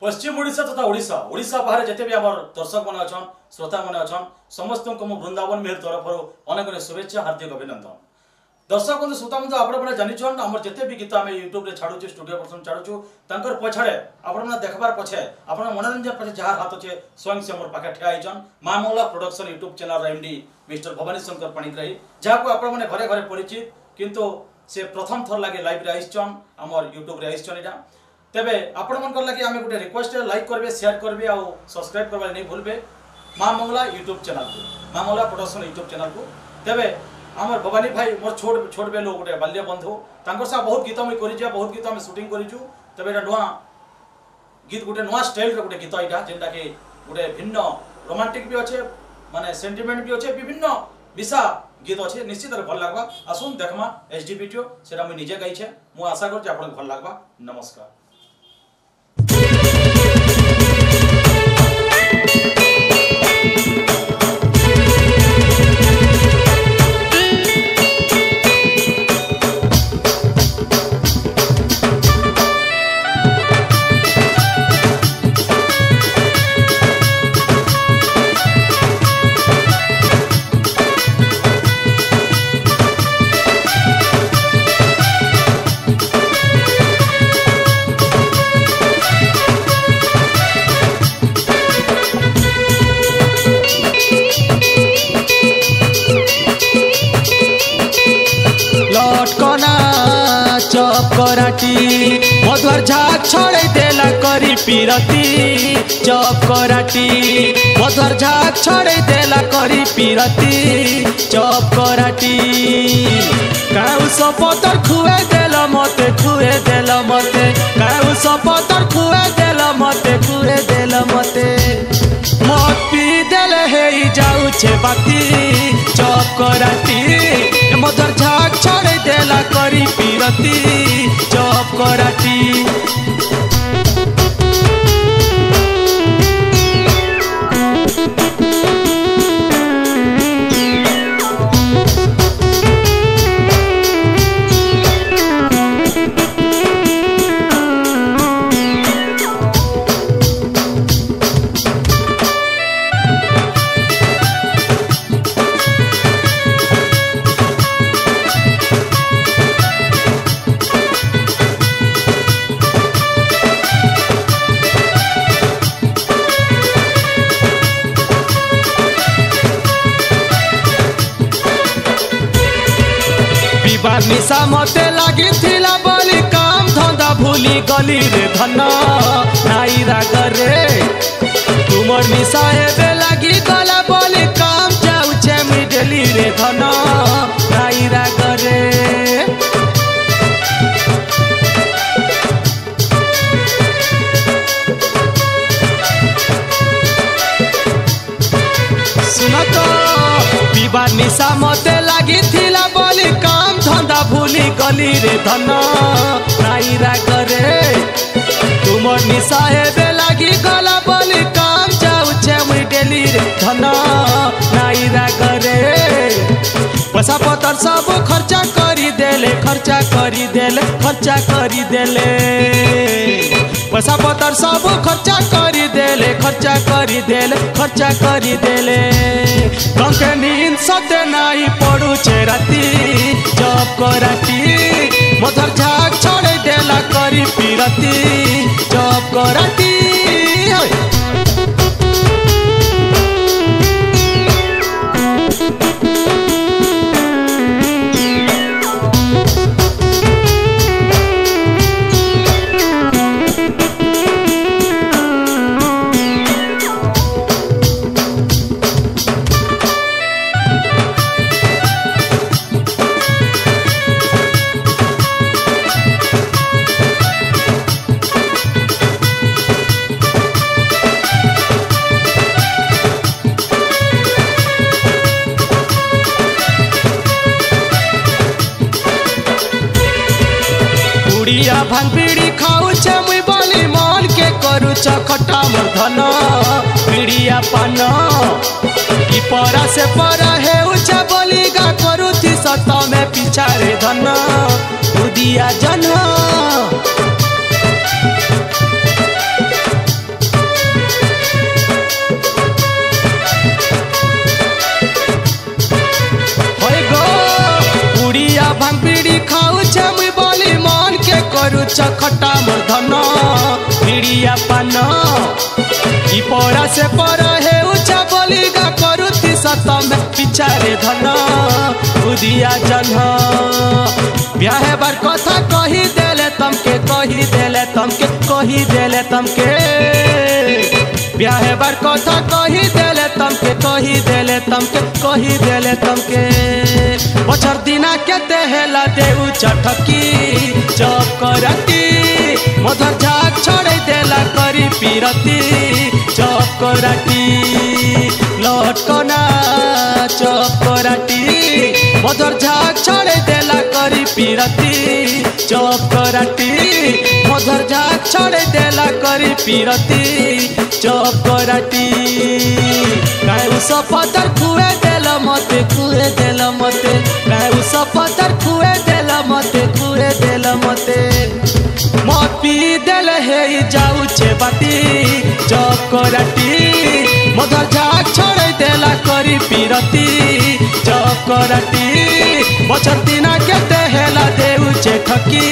पश्चिम ओडिशा तथा ओडिशा ओडिशा बाहर जिते भी आमर दर्शक मैंने अच्छन श्रोता मैंने अच्छन समस्त को वृंदावन मेहर तरफ अनेक अनेक शुभेच्छा हार्दिक अभिनंदन। दर्शक बंधु श्रोता बंधु आपने जानिछन आमर जिते भी गीत आम यूट्यूब रे छाड़ू स्टूडियो पर्सन छाड़ू तंकर पछाड़े आपने देखबार पछे आपन मनोरंजन पछे जार हाथ अच्छे स्वयं से मोर पाखे ठिया आइछन मां Mangala production YouTube channel MD mister Bhavani Shankar Panigrahi जहां को आपने घरे घरे परिचित किंतु से प्रथम थर लगे लाइव रे आइछन आमर यूट्यूब रे आइछन एटा तेबे आपण मन लगे आमे गोटे रिक्वेस्ट लाइक करबे शेयर करबे आ सब्सक्राइब करबा नहीं भूलबे मां मंगला यूट्यूब चैनल को मां मंगला प्रोडक्शन यूट्यूब चैनल को। तेबे आमर भवानी भाई मोर छोट बेलो गोटे बाल्य बंधु तांकर सा बहुत गीत मुई करिजा बहुत गीत हम शूटिंग करिजु। तेबे एटा नुआ गीत गोटे नुआ स्टाइल रे गोटे गीत एटा जेंटा के गोटे भिन्न रोमांटिक भी अच्छे माने सेंटिमेंट भी अच्छे विभिन्न विषा गीत अच्छे निश्चित भल लगवा आसुन देखमा एचडी वीडियो सेटा मुई निजे गाइछे मु आशा कर जे आपन भल लगवा। नमस्कार। चप कराटी मधुर झाक छोड़े देला करी पीरती चप कराटी मधुर झाक छोड़े देला करी पीरती चप कराटी काऊ सपतर खुए देल मते खुए देल मते काऊ सपतर खुए देल मते खुए देल मते मत पी देले हे जाऊ छे बाती चप कराटी मधुर झाक छोड़े देला करी पीरती चप कराटी। निशा मते लगी थिला बोली काम धंधा भूली गली रे धन नाई राग रे तुमर निशा हेबे लगी गला बोली काम जाउछे मिडली रे धन नाई राग रे। सुन तो पीबा निशा मते लगी थिला बोली काम धंधा भूली गली रे धन नाई राग रे तुमर निशा हेबे लगी गला बोली काम जाउछे मुई डेली रे धन नाई राग रे। पैसा पतर सब खर्चा करी देले खर्चा करी देले खर्चा करी देले पैसा पतर सब खर्चा करी देले खर्चा करी देले खर्चा करी देले कंके नींद सते नाई पड़ू छे राती जब कराटी मधुर झाक छोड़े देला करी पीरती जब कराटी। पुड़िया भांग बीड़ी खाऊछे मुई बोली मन के करूछ खटा मर्धन पीड़िया पान की परा से परा है उछा बोली गा करूथी सत में पीछा रे धन उदिया जन करुच खटा मोर धन भिड़िया पान ई परा से पर हे उचा बोलिगा करुति सतम पिछारे धन उदिया जन्ह ब्याहे बार कथा कही देले तमके कही देले तमके कही देले तमके ब्याहे बार कथा कही देले तमके कही देले तमके कही देले तमके बचर दिना केते हेला देउ चटकी चप करती मधर झाग छोड़े देला करी पीरती चप करती लटकना चप करती मधर झाग छोड़े देला करी पीरती चप करती मधर झाग छोड़े देला करी पीरती चप करती काय उस पत्थर खुए देल मते खुए देल मते काय उस पत्थर खुए देल मते खुए देल मते मत पी देल हे जाऊचे बाती चप करती मधर झाग छोड़े देला करी पीरती चप करती बचर दिना केते हेला देउचे ठकी